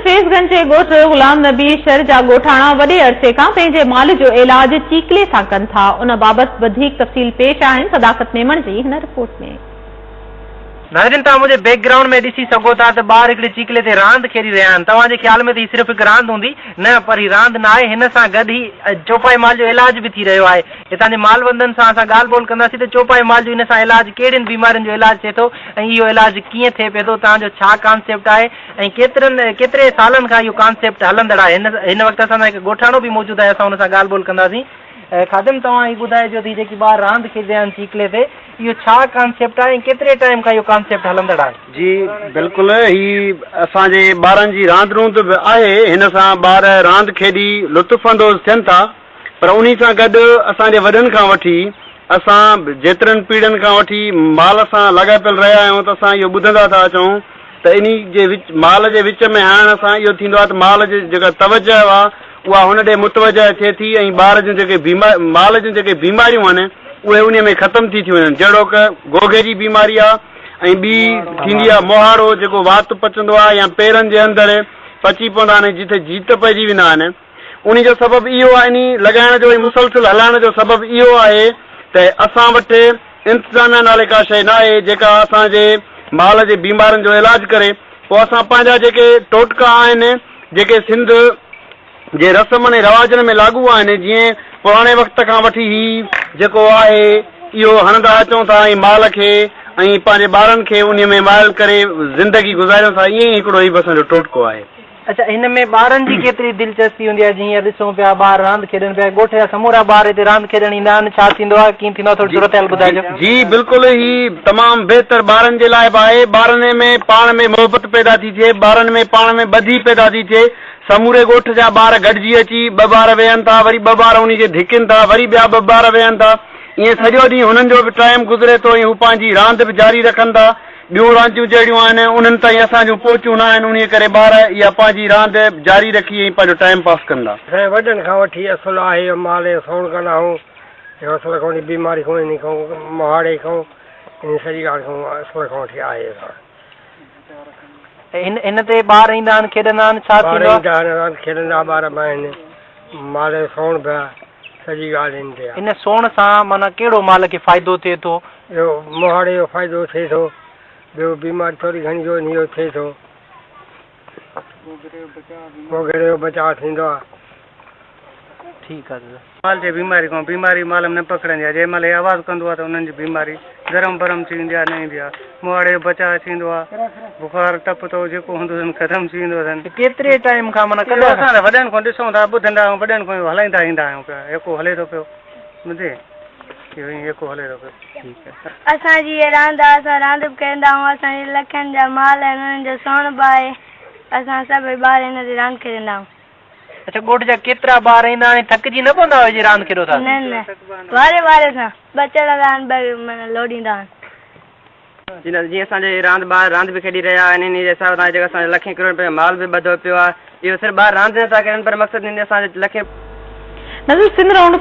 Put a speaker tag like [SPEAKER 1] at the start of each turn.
[SPEAKER 1] फैज़गंज जे ॻोठ ग़ुलाम नबी शहर जा ॻोठाणा वॾे अरसे खां पंहिंजे माल जो इलाज चीकले सां कनि था। उन बाबति वधीक तफ़सील पेश आहिनि सदाकत मेमण जी हिन रिपोर्ट में।
[SPEAKER 2] नाज़रीन, तव्हां मुंहिंजे बैकग्राउंड में ॾिसी सघो था त ॿार हिकिड़े चीकले ते रांदि खेॾी रहिया आहिनि। तव्हांजे ख़्याल में त हीअ सिर्फ़ु हिकु रांदि हूंदी, न, पर हीअ रांदि न आहे। हिन सां गॾु ई चौपाई माल जो इलाज बि थी रहियो आहे। हितां जे मालबंदनि सां असां ॻाल्हि ॿोल कंदासीं त चौपाई माल जो हिन सां इलाज कहिड़ियुनि बीमारियुनि जो इलाज थिए थो ऐं इहो इलाज कीअं थिए पियो थो, तव्हांजो छा कॉन्सेप्ट आहे ऐं केतिरे सालनि खां इहो कॉन्सेप्ट हलंदड़ आहे। हिन वक़्तु असां सां हिकु ॻोठाणो बि मौजूदु आहे, असां हुन सां ॻाल्हि ॿोल कंदासीं। ख़ादिम, तव्हां ही ॿुधाइजो थी जेकी ॿार रांदि खेॾी रहिया आहिनि चीकले ते, इहो छा कॉन्सेप्ट आहे ऐं केतिरे टाइम खां इहो कॉन्सेप्ट हलंदड़ आहे?
[SPEAKER 3] जी बिल्कुलु, ही असांजे ॿारनि जी रांदि रूंद बि आहे। हिन सां ॿार रांदि खेॾी लुत्फ़ अंदोज़ थियनि था, पर उन सां गॾु असांजे वॾनि खां वठी असां जेतिरनि पीढ़ियुनि खां वठी माल सां लॻापियल रहिया आहियूं त असां इहो ॿुधंदा था अचूं त इन जे माल जे विच में हाणे असां इहो थींदो आहे त माल जी जेका तवजह आहे उहा हुन ॾे मुतवजह थिए थी ऐं ॿार जूं जेके माल जूं जेके बीमारियूं आहिनि उहे उन में ख़तमु थी थियूं वञनि। जहिड़ो की गोगे जी बीमारी आहे ऐं ॿी थींदी आहे मोहाड़ो जेको वात पचंदो आहे या पेरनि जे अंदरि पची पवंदा आहिनि जिथे जीत पइजी वेंदा आहिनि। उन जो सबबु इहो आहे, इन लॻाइण जो ऐं मुसलसिल हलाइण जो सबबु इहो आहे त असां वटि इंतज़ामिया नाले का शइ न आहे जेका असांजे माल जे बीमारियुनि जो इलाज करे। पोइ असां पंहिंजा जेके टोटका आहिनि जेके सिंध जे रस्मनि ऐं रवाजनि में लागू आहिनि, जीअं पुराणे वक़्त खां वठी ही जेको आहे इहो हणंदा अचूं था ऐं माल खे ऐं पंहिंजे ॿारनि खे उन में माइल करे ज़िंदगी गुज़ारियूं था, ईअं ई हिकिड़ो ही बि असांजो टोटको आहे।
[SPEAKER 2] अच्छा, हिन में ॿारनि जी केतिरी दिलचस्पी हूंदी आहे? जीअं ॾिसूं पिया ॿार रांदि खेॾनि पिया, ॻोठ जा समूरा ॿार हिते रांदि खेॾण ईंदा आहिनि, छा थींदो आहे, कीअं थींदो आहे, थोरी ज़रूरत ॿुधाइजो।
[SPEAKER 3] जी बिल्कुलु, ही तमामु बहितर ॿारनि जे लाइ बि आहे। ॿारनि में पाण में मोहबत पैदा थी थिए, ॿारनि में पाण में ॿधी पैदा थी थिए। समूरे ॻोठ जा ॿार गॾिजी अची ॿ ॿार वेहनि था, वरी ॿ ॿार उन खे धिकनि था, वरी ॿिया ॿ ॿार वेहनि था, ईअं सॼो ॾींहुं हुननि जो बि टाइम गुज़रे थो ऐं हू पंहिंजी रांदि बि जारी रखनि था। ॿियूं रांदियूं जहिड़ियूं आहिनि उन्हनि ताईं असांजूं पहुचूं न आहिनि, उन करे ॿार इहा पंहिंजी रांदि जारी रखी ऐं पंहिंजो टाइम पास कंदा।
[SPEAKER 4] असांजे वॾनि खां वठी असुलु आहे माल जो सोण कंदा आहियूं, असुल खां वठी बीमारी खां इन खां मोहाड़े खां इन सॼी ॻाल्हि खां असुल खां वठी आहे।
[SPEAKER 2] इन ते ॿार ईंदा आहिनि, खेॾंदा आहिनि, छा थींदो आहे?
[SPEAKER 4] खेॾंदा ॿार बि आहिनि, माल जो सोण बि आहे, सॼी ॻाल्हि इन ते आहे।
[SPEAKER 2] इन सोण सां माना कहिड़ो माल खे फ़ाइदो थिए थो?
[SPEAKER 4] इहो मोहाड़े जो फ़ाइदो थिए थो, ॿियो बीमारी थोरी घणी जो इहो थिए थो, गोगड़े जो बचाव थींदो आहे।
[SPEAKER 2] ठीकु आहे।
[SPEAKER 5] माल जे बीमारी माल में न पकड़ंदी आहे। जंहिं महिल आवाज़ कंदो आहे त उन्हनि जी बीमारी गरम बरम थी वेंदी आहे, न ईंदी आहे। मोहाड़े जो बचाव थींदो आहे, बुखार टप थो जेको हूंदो अथनि ख़तमु थी वेंदो अथनि।
[SPEAKER 2] केतिरे टाइम खां माना
[SPEAKER 5] कॾहिं असां वॾनि खां ॾिसूं था, ॿुधंदा आहियूं, वॾनि खां हलाईंदा ईंदा आहियूं पिया। जेको हले थो पियो ॿुधे इहो जेको हले थो पियो। ठीकु आहे।
[SPEAKER 6] असांजी इहा रांदि आहे, असां रांदि बि कंदा आहियूं। असांजे लखनि जा माल आहिनि, उन्हनि जो सोण बि आहे। असां सभई ॿार हिन ते रांदि खेॾंदा आहियूं।
[SPEAKER 2] अच्छा, ॻोठ जा केतिरा ॿार ईंदा आहिनि? थकिजी न पवंदा हुआ रांदि खेॾो था?
[SPEAKER 6] न, वारे सां ॿ चढ़ंदा आहिनि, माना लोॾींदा आहिनि।
[SPEAKER 7] जीअं असांजे ॿार रांदि बि खेॾी रहिया आहिनि, इन जे हिसाब सां जेका असांजो लखे करोड़ रुपया माल बि ॿधो पियो आहे। इहो सिर्फ़ु ॿार रांदि नथा कनि, पर मक़सदु असांजे लखे
[SPEAKER 1] सिंध राउंड